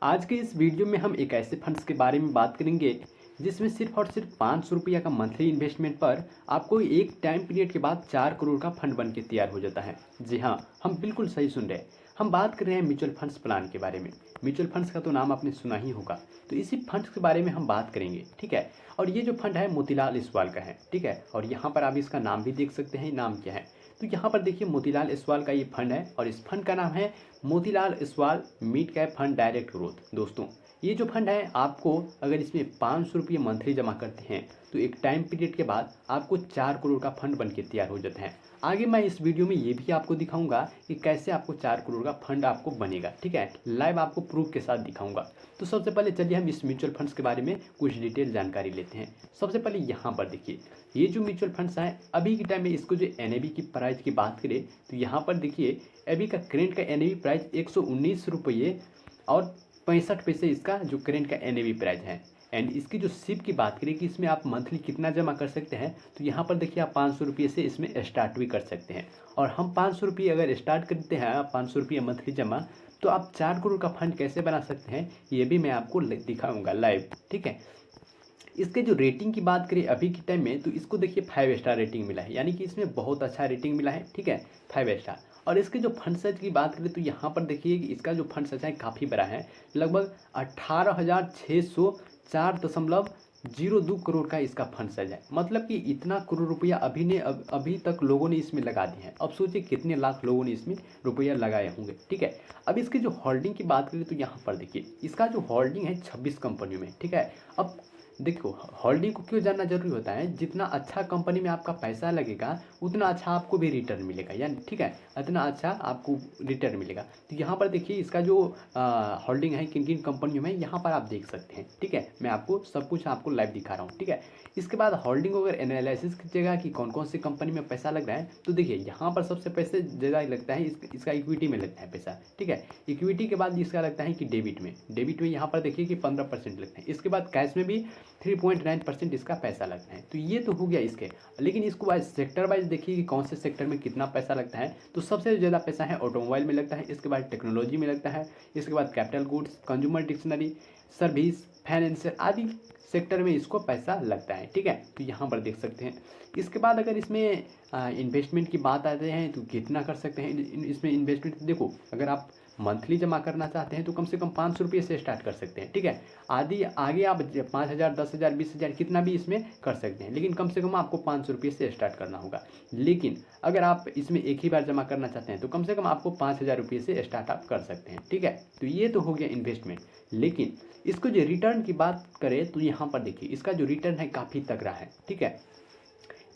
आज के इस वीडियो में हम एक ऐसे फंड्स के बारे में बात करेंगे जिसमें सिर्फ और सिर्फ 500 रुपया का मंथली इन्वेस्टमेंट पर आपको एक टाइम पीरियड के बाद 4 करोड़ का फंड बन के तैयार हो जाता है। जी हाँ, हम बिल्कुल सही सुन रहे हैं। हम बात कर रहे हैं म्यूचुअल फंड्स प्लान के बारे में। म्यूचुअल फंड्स का तो नाम आपने सुना ही होगा, तो इसी फंड्स के बारे में हम बात करेंगे, ठीक है। और ये जो फंड है मोतीलाल ओसवाल का है, ठीक है। और यहाँ पर आप इसका नाम भी देख सकते हैं, नाम क्या है। तो यहाँ पर देखिए मोतीलाल ओसवाल का ये फंड है और इस फंड का नाम है Motilal Oswal mid cap fund direct growth. दोस्तों, ये जो फंड है आपको अगर इसमें 500 रुपये मंथली जमा करते हैं तो एक टाइम पीरियड के बाद आपको 4 करोड़ का फंड बन के तैयार हो जाता है। आगे मैं इस वीडियो में ये भी आपको दिखाऊंगा कि कैसे आपको 4 करोड़ का फंड आपको बनेगा, ठीक है। लाइव आपको प्रूफ के साथ दिखाऊंगा। तो सबसे पहले चलिए हम इस म्यूचुअल फंड्स के बारे में कुछ डिटेल जानकारी लेते हैं। सबसे पहले यहाँ पर देखिए, ये जो म्यूचुअल फंड्स हैं अभी के टाइम में इसको जो NAV की प्राइस की बात करें तो यहाँ पर देखिए अभी का करेंट का NAV प्राइस 119 रुपये और 65 पैसे इसका जो करेंट का NAV प्राइस है। एंड इसकी जो सिप की बात करें कि इसमें आप मंथली कितना जमा कर सकते हैं तो यहाँ पर देखिए आप 500 रुपये से इसमें स्टार्ट भी कर सकते हैं। और हम 500 रुपये अगर स्टार्ट करते हैं, 500 रुपये मंथली जमा, तो आप 4 करोड़ का फंड कैसे बना सकते हैं ये भी मैं आपको दिखाऊंगा लाइव, ठीक है। इसके जो रेटिंग की बात करें अभी के टाइम में तो इसको देखिए 5 स्टार रेटिंग मिला है, यानी कि इसमें बहुत अच्छा रेटिंग मिला है, ठीक है, 5 स्टार। और इसके जो फंड साइज की बात करें तो यहाँ पर देखिए कि इसका जो फंड साइज है काफ़ी बड़ा है, लगभग 18,604.02 करोड़ का इसका फंड साइज है। मतलब कि इतना करोड़ रुपया अभी तक लोगों ने इसमें लगा दिए हैं। अब सोचिए कितने लाख लोगों ने इसमें रुपया लगाए होंगे, ठीक है। अब इसकी जो होल्डिंग की बात करें तो यहाँ पर देखिए इसका जो होल्डिंग है 26 कंपनियों में, ठीक है। अब देखो होल्डिंग को क्यों जानना जरूरी होता है, जितना अच्छा कंपनी में आपका पैसा लगेगा उतना अच्छा आपको भी रिटर्न मिलेगा, यानी ठीक है, इतना अच्छा आपको रिटर्न मिलेगा। तो यहाँ पर देखिए इसका जो होल्डिंग है किन किन कंपनियों में यहाँ पर आप देख सकते हैं, ठीक है। मैं आपको सब कुछ आपको लाइव दिखा रहा हूँ, ठीक है। इसके बाद होल्डिंग अगर एनालिसिस कीजिएगा कि कौन कौन सी कंपनी में पैसा लग रहा है तो देखिए यहाँ पर सबसे पैसे ज़्यादा लगता है इसका इक्विटी में लगता है पैसा, ठीक है। इक्विटी के बाद इसका लगता है कि डेबिट में यहाँ पर देखिए कि 15% लगता है। इसके बाद कैश में भी 3.9% इसका पैसा लगता है। तो ये तो हो गया इसके, लेकिन इसको वाइज सेक्टर वाइज देखिए कि कौन से सेक्टर में कितना पैसा लगता है। तो सबसे ज़्यादा पैसा है ऑटोमोबाइल में लगता है, इसके बाद टेक्नोलॉजी में लगता है, इसके बाद capital goods, consumer dictionary, service, financial आदि सेक्टर में इसको पैसा लगता है, ठीक है। तो यहाँ पर देख सकते हैं। इसके बाद अगर इसमें इन्वेस्टमेंट की बात आते हैं तो कितना कर सकते हैं इसमें इन्वेस्टमेंट। देखो अगर आप मंथली जमा करना चाहते हैं तो कम से कम 500 रुपये से स्टार्ट कर सकते हैं, ठीक है। आगे आप 5,000, 10,000, 20,000 कितना भी इसमें कर सकते हैं, लेकिन कम से कम आपको 500 रुपये से स्टार्ट करना होगा। लेकिन अगर आप इसमें एक ही बार जमा करना चाहते हैं तो कम से कम आपको 5,000 रुपये से स्टार्टअप कर सकते हैं, ठीक है। तो ये तो हो गया इन्वेस्टमेंट। लेकिन इसको जो रिटर्न की बात करें तो यहाँ पर देखिए इसका जो रिटर्न है काफ़ी तगड़ा है, ठीक है।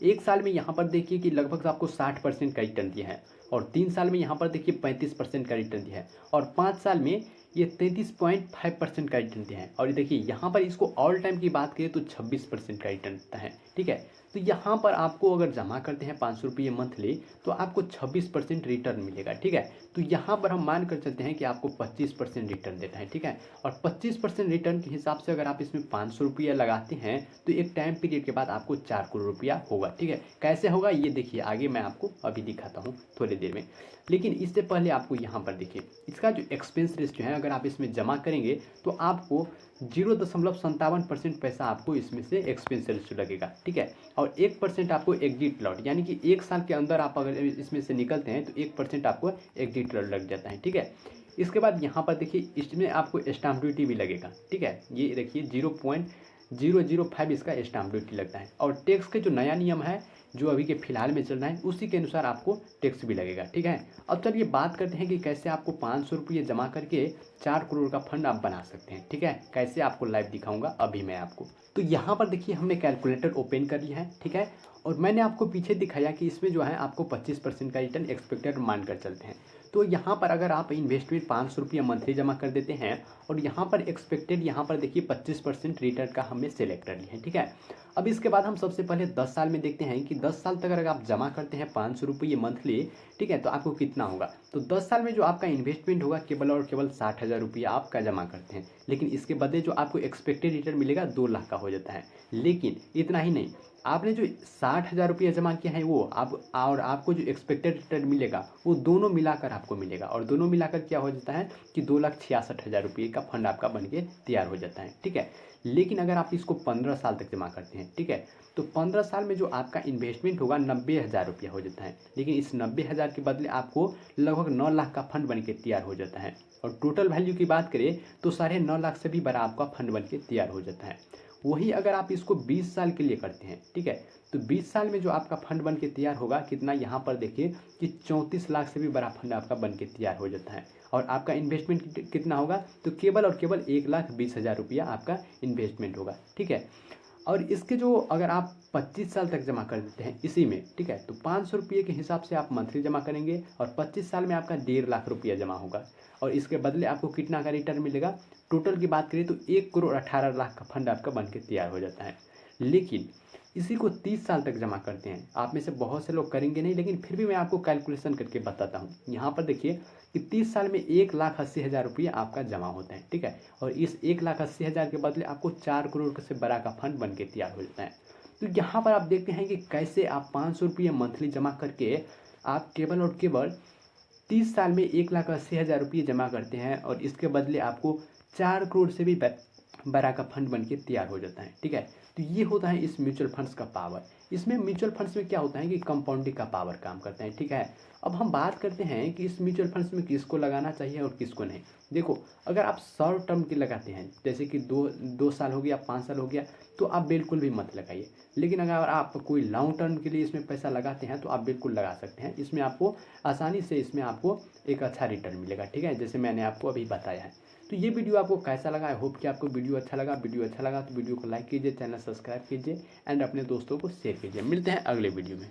एक साल में यहाँ पर देखिए कि लगभग आपको 60% का रिटर्न दिया है, और 3 साल में यहाँ पर देखिए 35% का रिटर्न दिया है, और 5 साल में ये 33.5% का रिटर्न दिया है। और देखिए यहाँ पर इसको ऑल टाइम की बात करें तो 26% का रिटर्न देता है, ठीक है। तो यहाँ पर आपको अगर जमा करते हैं 500 रुपये मंथली तो आपको 26% रिटर्न मिलेगा, ठीक है। तो यहाँ पर हम मान कर चलते हैं कि आपको 25% रिटर्न देता है, ठीक है। और 25% रिटर्न के हिसाब से अगर आप इसमें 500 रुपया लगाते हैं तो एक टाइम पीरियड के बाद आपको 4 करोड़ रुपया होगा, ठीक है। कैसे होगा ये देखिए आगे मैं आपको अभी दिखाता हूँ थोड़ी देर में। लेकिन इससे पहले आपको यहाँ पर देखिए इसका जो एक्सपेंस रेशियो है, अगर आप इसमें जमा करेंगे तो आपको 0.57% पैसा आपको इसमें से एक्सपेंस रेशियो लगेगा, ठीक है। और 1% आपको एग्जिट लॉट, यानी कि 1 साल के अंदर आप अगर इसमें से निकलते हैं तो 1% आपको एग्जिट लॉट लग जाता है, ठीक है। इसके बाद यहाँ पर देखिए इसमें आपको स्टाम्प ड्यूटी भी लगेगा, ठीक है। ये देखिए 0.005 इसका स्टाम्प ड्यूटी लगता है। और टैक्स के जो नया नियम है जो अभी के फिलहाल में चल रहा है उसी के अनुसार आपको टैक्स भी लगेगा, ठीक है। अब चलिए बात करते हैं कि कैसे आपको 500 रुपये जमा करके 4 करोड़ का फंड आप बना सकते हैं, ठीक है। कैसे आपको लाइव दिखाऊंगा अभी मैं आपको। तो यहाँ पर देखिए हमने कैलकुलेटर ओपन कर लिया है, ठीक है। और मैंने आपको पीछे दिखाया कि इसमें जो है आपको 25% का रिटर्न एक्सपेक्टेड मान कर चलते हैं। तो यहाँ पर अगर आप इन्वेस्टमेंट 500 रुपये मंथली जमा कर देते हैं और यहाँ पर एक्सपेक्टेड यहाँ पर देखिए 25% रिटर्न का हमने सेलेक्ट कर लिया है, ठीक है। अब इसके बाद हम सबसे पहले 10 साल में देखते हैं कि 10 साल तक अगर आप जमा करते हैं 500 रुपये मंथली, ठीक है, तो आपको कितना होगा। तो 10 साल में जो आपका इन्वेस्टमेंट होगा केवल और केवल 60,000 रुपया आपका जमा करते हैं, लेकिन इसके बदले जो आपको एक्सपेक्टेड रिटर्न मिलेगा 2 लाख का हो जाता है। लेकिन इतना ही नहीं, आपने जो 60,000 रुपया जमा किया है वो आप, और आपको जो एक्सपेक्टेड रिटर्न मिलेगा वो दोनों मिलाकर आपको मिलेगा, और दोनों मिलाकर क्या हो जाता है कि 2,66,000 रुपये का फंड आपका बन के तैयार हो जाता है, ठीक है। लेकिन अगर आप इसको 15 साल तक जमा करते हैं, ठीक है, तो 15 साल में जो आपका इन्वेस्टमेंट होगा 90,000 रुपया हो जाता है, लेकिन इस 90,000 के बदले आपको लगभग 9 लाख का फंड बन के तैयार हो जाता है। और टोटल वैल्यू की बात करें तो 9.5 लाख से भी बड़ा आपका फंड बन के तैयार हो जाता है। वही अगर आप इसको 20 साल के लिए करते हैं, ठीक है, तो 20 साल में जो आपका फंड बन के तैयार होगा कितना, यहाँ पर देखिए कि 34 लाख से भी बड़ा फंड आपका बन के तैयार हो जाता है। और आपका इन्वेस्टमेंट कितना होगा, तो केवल और केवल 1,20,000 रुपया आपका इन्वेस्टमेंट होगा, ठीक है। और इसके जो अगर आप 25 साल तक जमा कर देते हैं इसी में, ठीक है, तो 500 रुपये के हिसाब से आप मंथली जमा करेंगे और 25 साल में आपका 1.5 लाख रुपया जमा होगा, और इसके बदले आपको कितना का रिटर्न मिलेगा। टोटल की बात करें तो 1,18,00,000 का फंड आपका बन के तैयार हो जाता है। लेकिन इसी को 30 साल तक जमा करते हैं, आप में से बहुत से लोग करेंगे नहीं, लेकिन फिर भी मैं आपको कैलकुलेशन करके बताता हूँ। यहाँ पर देखिए कि 30 साल में 1,80,000 रुपये आपका जमा होता है, ठीक है, और इस 1,80,000 के बदले आपको 4 करोड़ से बड़ा का फंड बन के तैयार हो जाता है। तो यहाँ पर आप देखते हैं कि कैसे आप 500 रुपये मंथली जमा करके आप केवल और केवल 30 साल में 1,80,000 रुपये जमा करते हैं, और इसके बदले आपको 4 करोड़ से भी बड़ा का फंड बन के तैयार हो जाता है, ठीक है। तो ये होता है इस म्यूचुअल फंड्स का पावर। इसमें म्यूचुअल फंड्स में क्या होता है कि कंपाउंडिंग का पावर काम करता है, ठीक है। अब हम बात करते हैं कि इस म्यूचुअल फंड्स में किसको लगाना चाहिए और किसको नहीं। देखो, अगर आप शॉर्ट टर्म के लगाते हैं, जैसे कि दो साल हो गया, 5 साल हो गया, तो आप बिल्कुल भी मत लगाइए। लेकिन अगर आप कोई लॉन्ग टर्म के लिए इसमें पैसा लगाते हैं तो आप बिल्कुल लगा सकते हैं। इसमें आपको आसानी से इसमें आपको एक अच्छा रिटर्न मिलेगा, ठीक है, जैसे मैंने आपको अभी बताया है। तो ये वीडियो आपको कैसा लगा, आई होप कि आपको वीडियो अच्छा लगा। वीडियो अच्छा लगा तो वीडियो को लाइक कीजिए, चैनल सब्सक्राइब कीजिए एंड अपने दोस्तों को शेयर कीजिए। मिलते हैं अगले वीडियो में।